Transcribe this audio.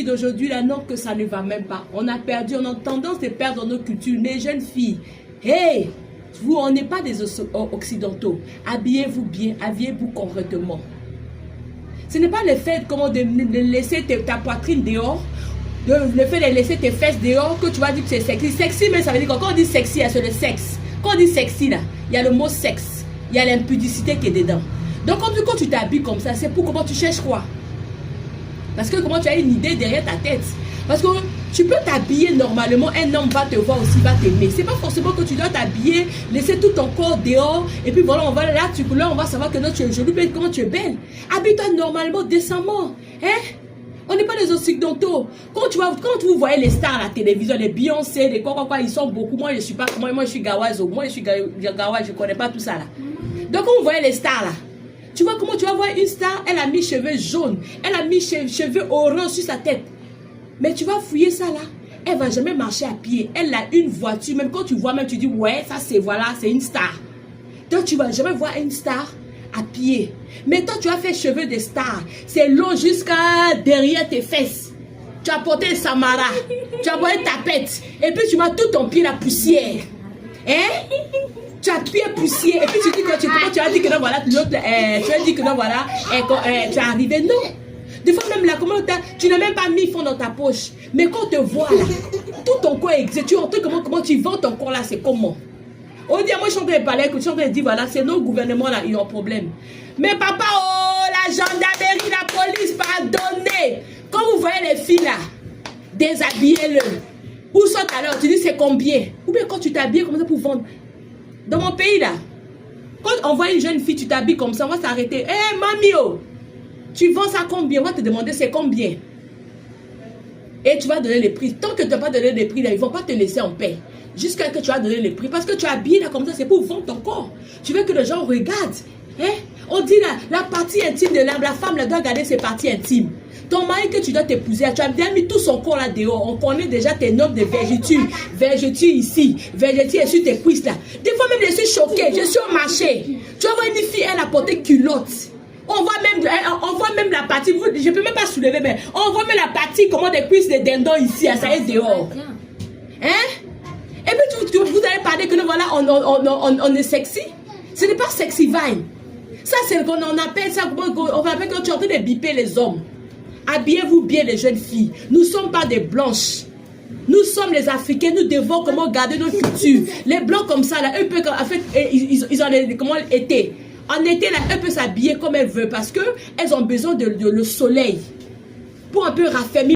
filles d'aujourd'hui, là, non, que ça ne va même pas. On a perdu, on a tendance de perdre nos cultures. Les jeunes filles, hey, vous, on n'est pas des occidentaux. Habillez-vous bien, habillez-vous correctement. Ce n'est pas le fait comment, de laisser ta poitrine dehors, le fait de laisser tes fesses dehors, que tu vas dire que c'est sexy. Sexy, mais ça veut dire que quand on dit sexy, c'est le sexe. Quand on dit sexy, là, il y a le mot sexe. Il y a l'impudicité qui est dedans. Donc, quand tu t'habilles comme ça, c'est pour comment tu cherches quoi? Parce que comment tu as une idée derrière ta tête. Parce que tu peux t'habiller normalement, un homme va te voir aussi, va t'aimer. C'est pas forcément que tu dois t'habiller, laisser tout ton corps dehors, et puis voilà, on va on va savoir que non, tu es jolie, comment tu es belle. Habille-toi normalement, décemment. Hein? On n'est pas des occidentaux. Quand vous voyez les stars à la télévision, les Beyoncé, les quoi, ils sont beaucoup. Moi, je suis pas, moi, je suis Gawazo. Moi, je suis Gawazo, je connais pas tout ça là. Donc, quand vous voyez les stars là, tu vois comment tu vas voir une star, elle a mis cheveux jaunes, elle a mis cheveux orange sur sa tête. Mais tu vas fouiller ça là, elle va jamais marcher à pied. Elle a une voiture, même quand tu vois, même tu dis, ouais, ça c'est, voilà, c'est une star. Donc, tu vas jamais voir une star à pied. Mais toi, tu as fait cheveux de star. C'est long jusqu'à derrière tes fesses. Tu as porté un samara. Tu as porté ta pète. Et puis, tu mets tout ton pied la poussière. Hein? Tu as pied poussière. Et puis, tu dis que tu as dit que non, voilà, tu as dit que non, voilà, tu es arrivé. Non. Des fois, même là, tu n'as même pas mis fond dans ta poche. Mais quand on te voit là, tout ton corps est exécuté. Comment tu vends ton corps là, c'est comment? On dit, moi, je suis en train de parler, je suis en train de dire, voilà, c'est nos gouvernements là, ils ont un problème. Mais papa, oh, la gendarmerie, la police, pardonnez. Quand vous voyez les filles là, déshabillez-le. Où sont alors? Tu dis, c'est combien? Ou bien quand tu t'habilles comme ça pour vendre. Dans mon pays là, quand on voit une jeune fille, tu t'habilles comme ça, on va s'arrêter. Eh, mamie, oh, tu vends ça combien? On va te demander, c'est combien? Et tu vas donner les prix. Tant que tu n'as pas donné les prix là, ils ne vont pas te laisser en paix. Jusqu'à ce que tu as donné les prix. Parce que tu as habillé là comme ça, c'est pour vendre ton corps. Tu veux que les gens regardent. Hein? On dit là, la partie intime de l'âme, la femme là, doit garder ses parties intimes. Ton mari que tu dois t'épouser, tu as bien mis tout son corps là dehors. On connaît déjà tes notes de vergeture. Vergeture ici, vergeture sur tes cuisses là. Des fois même je suis choquée, je suis au marché. Tu vois une fille, elle a porté culotte. On voit même la partie, je ne peux même pas soulever, mais on voit même la partie, comment des cuisses de dindon ici, ça est dehors. Hein? Et puis vous allez parler que nous, voilà, on est sexy. Ce n'est pas sexy vibe. Ça, c'est ce qu'on appelle ça, on appelle quand tu es en train de biper les hommes. Habillez-vous bien les jeunes filles. Nous ne sommes pas des blanches. Nous sommes les Africains, nous devons comment garder notre culture. Les blancs comme ça, là, eux, en fait, ils ont comment été. En été, là, elle peut s'habiller comme elle veut parce qu'elles ont besoin de le soleil pour un peu raffermir.